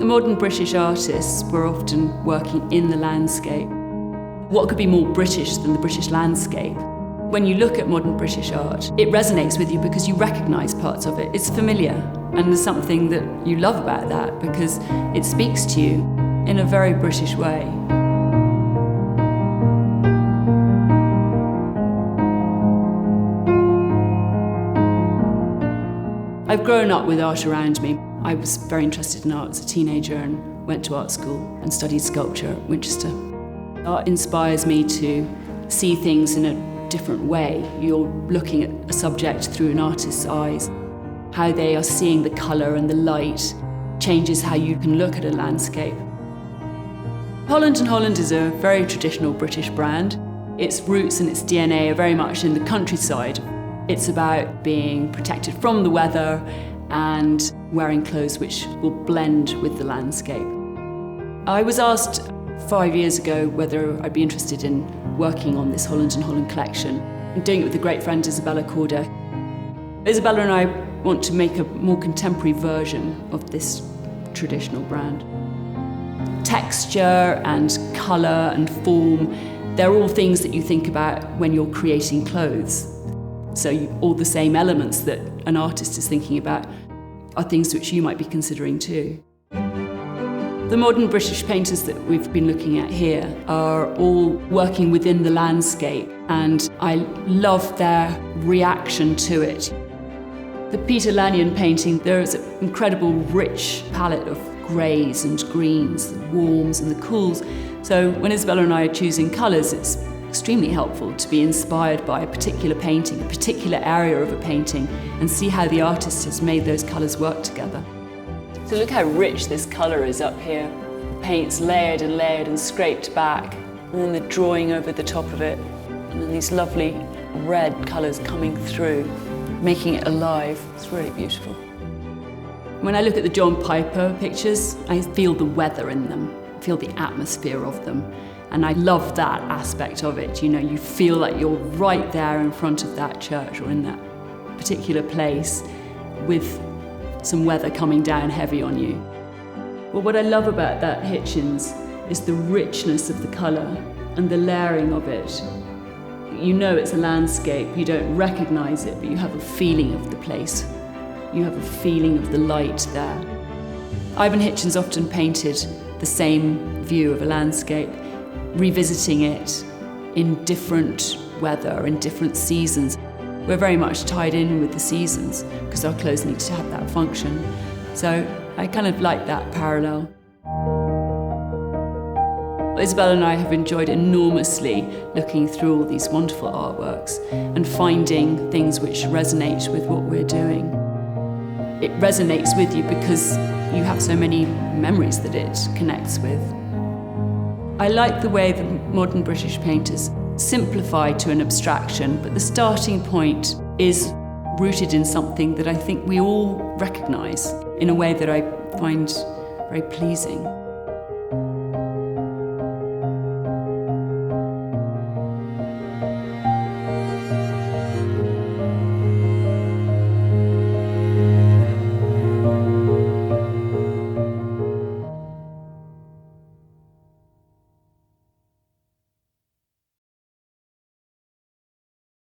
The modern British artists were often working in the landscape. What could be more British than the British landscape? When you look at modern British art, it resonates with you because you recognise parts of it. It's familiar, and there's something that you love about that because it speaks to you in a very British way. I've grown up with art around me. I was very interested in art as a teenager and went to art school and studied sculpture at Winchester. Art inspires me to see things in a different way. You're looking at a subject through an artist's eyes. How they are seeing the colour and the light changes how you can look at a landscape. Holland Holland is a very traditional British brand. Its roots and its DNA are very much in the countryside. It's about being protected from the weather and wearing clothes which will blend with the landscape. I was asked 5 years ago whether I'd be interested in working on this Holland Holland collection. I'm doing it with a great friend, Isabella Cawdor. Isabella and I want to make a more contemporary version of this traditional brand. Texture and colour and form, they're all things that you think about when you're creating clothes. So all the same elements that an artist is thinking about are things which you might be considering too. The modern British painters that we've been looking at here are all working within the landscape, and I love their reaction to it. The Peter Lanyon painting, there is an incredible rich palette of greys and greens, the warms and the cools. So when Isabella and I are choosing colours, it's extremely helpful to be inspired by a particular painting, a particular area of a painting, and see how the artist has made those colours work together. So look how rich this colour is up here. The paint's layered and scraped back, and then the drawing over the top of it, and then these lovely red colours coming through, making it alive. It's really beautiful. When I look at the John Piper pictures, I feel the weather in them, I feel the atmosphere of them. And I love that aspect of it. You know, you feel like you're right there in front of that church or in that particular place with some weather coming down heavy on you. Well, what I love about that Hitchens is the richness of the colour and the layering of it. You know it's a landscape, you don't recognise it, but you have a feeling of the place. You have a feeling of the light there. Ivon Hitchens often painted the same view of a landscape, revisiting it in different weather, in different seasons. We're very much tied in with the seasons because our clothes need to have that function. So I kind of like that parallel. Isabella and I have enjoyed enormously looking through all these wonderful artworks and finding things which resonate with what we're doing. It resonates with you because you have so many memories that it connects with. I like the way the modern British painters simplify to an abstraction, but the starting point is rooted in something that I think we all recognise in a way that I find very pleasing.